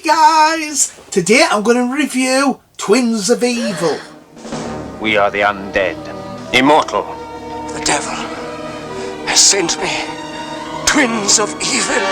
guys! Today I'm going to review Twins of Evil. We are the undead, immortal. The devil has sent me Twins of Evil.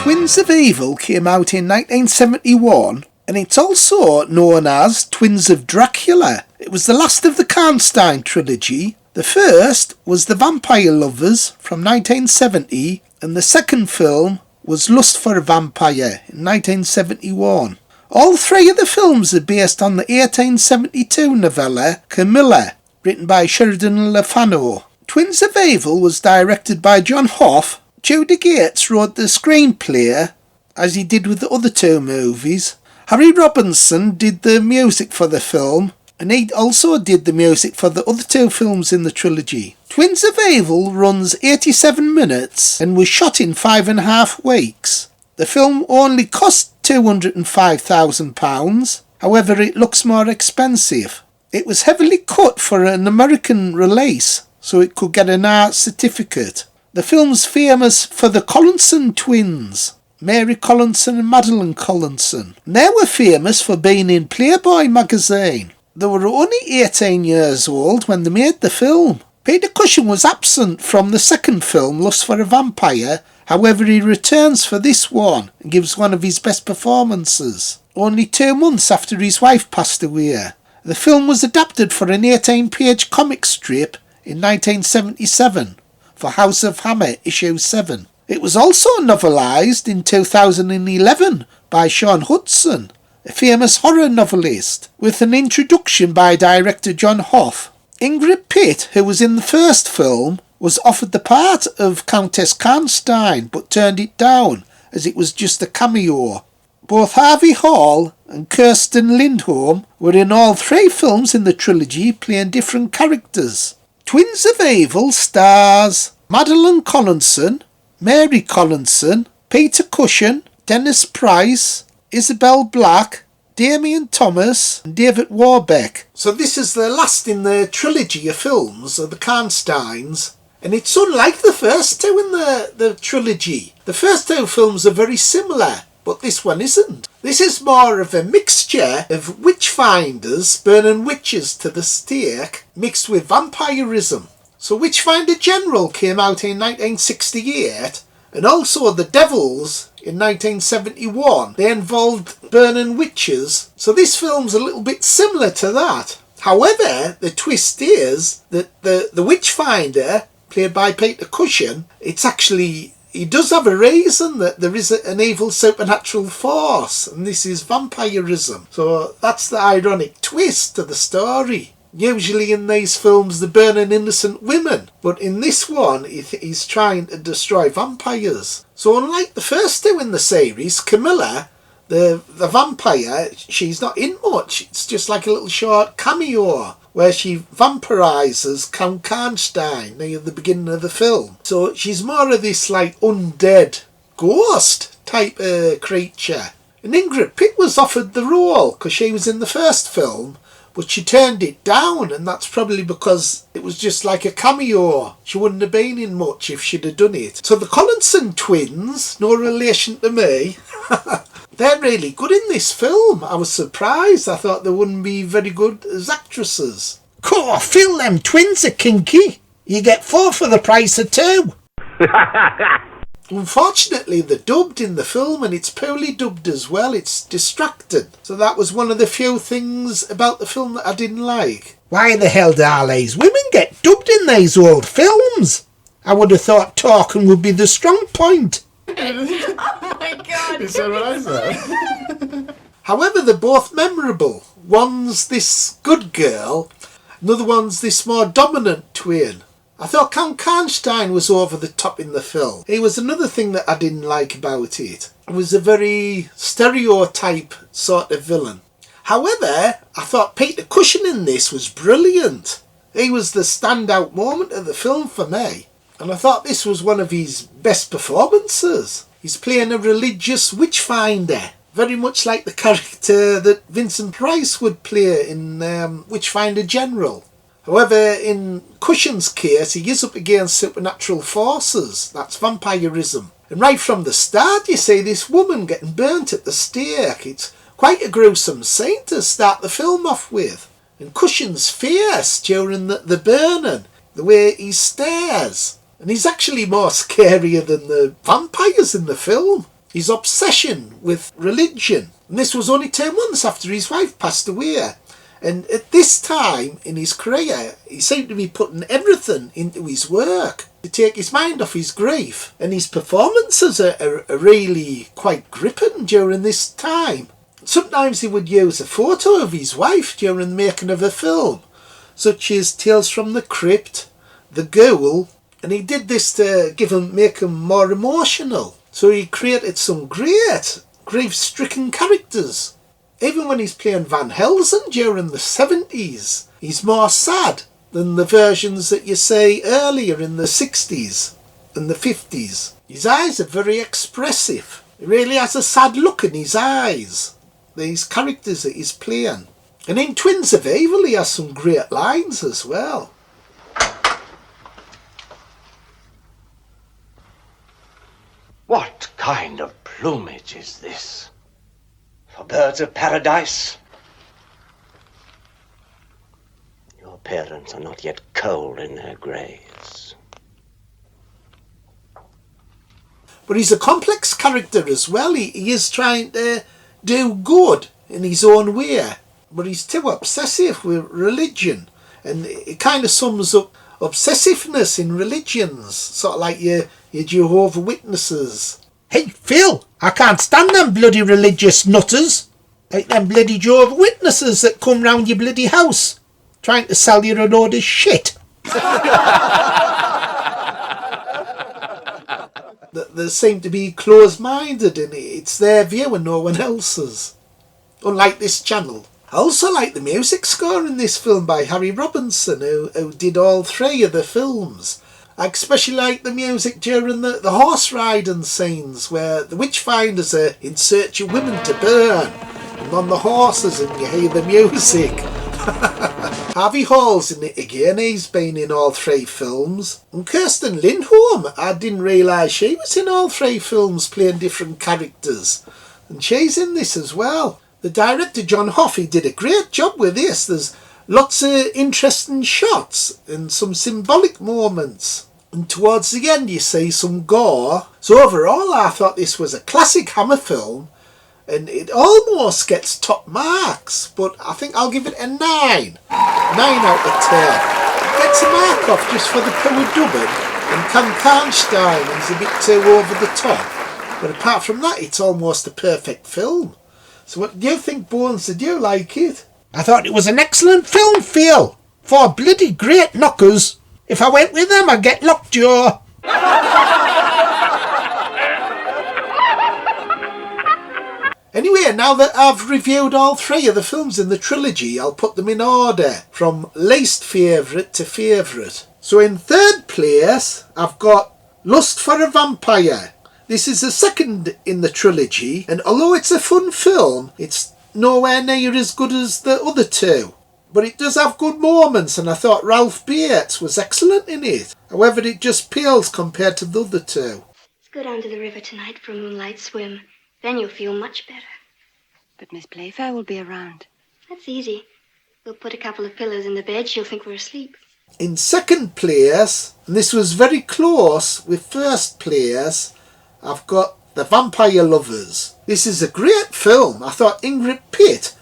Twins of Evil came out in 1971, and it's also known as Twins of Dracula. It was the last of the Karnstein trilogy. The first was The Vampire Lovers from 1970, and the second film was Lust for a Vampire in 1971. All three of the films are based on the 1872 novella Camilla, written by Sheridan Le Fanu. Twins of Evil was directed by John Hough. Tudor Gates wrote the screenplay, as he did with the other two movies. Harry Robinson did the music for the film, and he also did the music for the other two films in the trilogy. Twins of Evil runs 87 minutes and was shot in 5.5 weeks. The film only cost £205,000, however it looks more expensive. It was heavily cut for an American release, so it could get an art certificate. The film's famous for the Collinson twins, Mary Collinson and Madeleine Collinson. And they were famous for being in Playboy magazine. They were only 18 years old when they made the film. Peter Cushing was absent from the second film, Lust for a Vampire. However, he returns for this one and gives one of his best performances, only 2 months after his wife passed away. The film was adapted for an 18-page comic strip in 1977 for House of Hammer issue 7. It was also novelised in 2011 by Sean Hudson, a famous horror novelist, with an introduction by director John Hough. Ingrid Pitt, who was in the first film, was offered the part of Countess Karnstein but turned it down as it was just a cameo. Both Harvey Hall and Kirsten Lindholm were in all 3 films in the trilogy, playing different characters. Twins of Evil stars Madeleine Collinson, Mary Collinson, Peter Cushing, Dennis Price, Isobel Black, Damien Thomas and David Warbeck. So this is the last in the trilogy of films of the Karnsteins, and it's unlike the first two in the trilogy. The first 2 films are very similar, but this one isn't. This is more of a mixture of witchfinders burning witches to the stake mixed with vampirism. So Witchfinder General came out in 1968, and also The Devils in 1971. They involved burning witches, so this film's a little bit similar to that. However, the twist is that the Witchfinder, played by Peter Cushing, it's actually, he does have a reason that there is an evil supernatural force, and this is vampirism. So that's the ironic twist to the story. Usually in these films they're burning innocent women, but in this one he's trying to destroy vampires. So unlike the first 2 in the series, Camilla, the vampire, she's not in much. It's just like a little short cameo where she vampirises Count Karnstein near the beginning of the film. So she's more of this like undead ghost type creature. And Ingrid Pitt was offered the role because she was in the first film, but she turned it down, and that's probably because it was just like a cameo. She wouldn't have been in much if she'd have done it. So the Collinson twins, no relation to me, they're really good in this film. I was surprised. I thought they wouldn't be very good as actresses. Cool, feel them twins are kinky. You get 4 for the price of 2. Unfortunately, they're dubbed in the film, and it's poorly dubbed as well. It's distracted. So that was one of the few things about the film that I didn't like. Why the hell do all these women get dubbed in these old films? I would have thought talking would be the strong point. Oh my god. You said what I said. However, they're both memorable. One's this good girl, another one's this more dominant twin. I thought Count Karnstein was over the top in the film. He was another thing that I didn't like about it. It was a very stereotype sort of villain. However, I thought Peter Cushing in this was brilliant. He was the standout moment of the film for me. And I thought this was one of his best performances. He's playing a religious witchfinder, very much like the character that Vincent Price would play in Witchfinder General. However, in Cushing's case, he is up against supernatural forces. That's vampirism. And right from the start, you see this woman getting burnt at the stake. It's quite a gruesome scene to start the film off with. And Cushing's face during the burning, the way he stares. And he's actually more scarier than the vampires in the film. His obsession with religion. And this was only 2 months after his wife passed away. And at this time in his career, he seemed to be putting everything into his work to take his mind off his grief. And his performances are really quite gripping during this time. Sometimes he would use a photo of his wife during the making of a film, such as Tales from the Crypt, The Ghoul, and he did this to make him more emotional. So he created some great grief-stricken characters. Even when he's playing Van Helsing during the 70s, he's more sad than the versions that you see earlier in the 60s and the 50s. His eyes are very expressive. He really has a sad look in his eyes, these characters that he's playing. And in Twins of Evil, he has some great lines as well. What kind of plumage is this? For birds of paradise? Your parents are not yet cold in their graves. But he's a complex character as well. He is trying to do good in his own way, but he's too obsessive with religion, and it kind of sums up obsessiveness in religions, sort of like your Jehovah's Witnesses. Hey Phil, I can't stand them bloody religious nutters, like them bloody Jehovah's Witnesses that come round your bloody house trying to sell you a load of shit. They seem to be closed-minded, and it's their view and no one else's. Unlike this channel. I also like the music score in this film by Harry Robinson, who did all 3 of the films. I especially like the music during the horse riding scenes, where the witchfinders are in search of women to burn, and on the horses, and you hear the music. Harvey Hall's in it again. He's been in all 3 films. And Kirsten Lindholm, I didn't realise she was in all 3 films playing different characters. And she's in this as well. The director, John Hough, he did a great job with this. There's lots of interesting shots and some symbolic moments. And towards the end you see some gore. So overall I thought this was a classic Hammer film. And it almost gets top marks, but I think I'll give it a 9. 9 out of 10. It gets a mark off just for the poor dubbing, and Can Karnstein is a bit too over the top. But apart from that, it's almost a perfect film. So what do you think, Bones? Did you like it? I thought it was an excellent film, Phil. 4 bloody great knockers. If I went with them, I'd get lockjaw. Anyway, now that I've reviewed all 3 of the films in the trilogy, I'll put them in order, from least favourite to favourite. So in 3rd place, I've got Lust for a Vampire. This is the 2nd in the trilogy, and although it's a fun film, it's nowhere near as good as the other 2. But it does have good moments, and I thought Ralph Bates was excellent in it. However, it just pales compared to the other 2. Let's go down to the river tonight for a moonlight swim. Then you'll feel much better. But Miss Playfair will be around. That's easy. We'll put a couple of pillows in the bed. She'll think we're asleep. In 2nd place, and this was very close with 1st place, I've got The Vampire Lovers. This is a great film. I thought Ingrid Pitt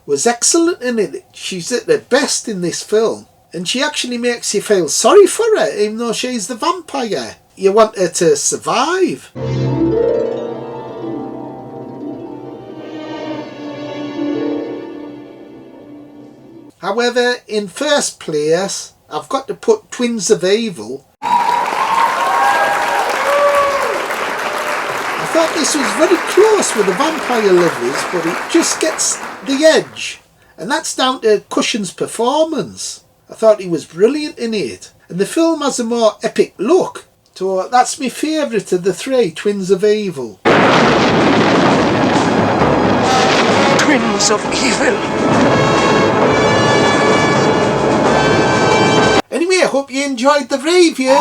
was excellent in it. She's at her best in this film. And she actually makes you feel sorry for her, even though she's the vampire. You want her to survive. However, in 1st place, I've got to put Twins of Evil. I thought this was very close with The Vampire Lovers, but it just gets the edge. And that's down to Cushing's performance. I thought he was brilliant in it. And the film has a more epic look. So that's my favourite of the 3, Twins of Evil. Twins of Evil. hope you enjoyed the review.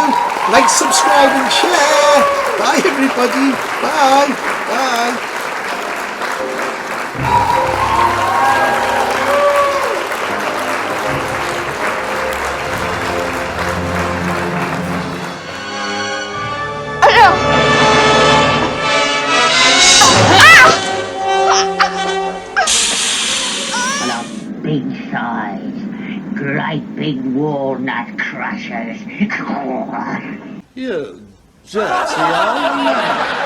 Like, subscribe and share. Bye everybody. Bye. Bye. Big thighs, great big walnut crushers. You dirty old man.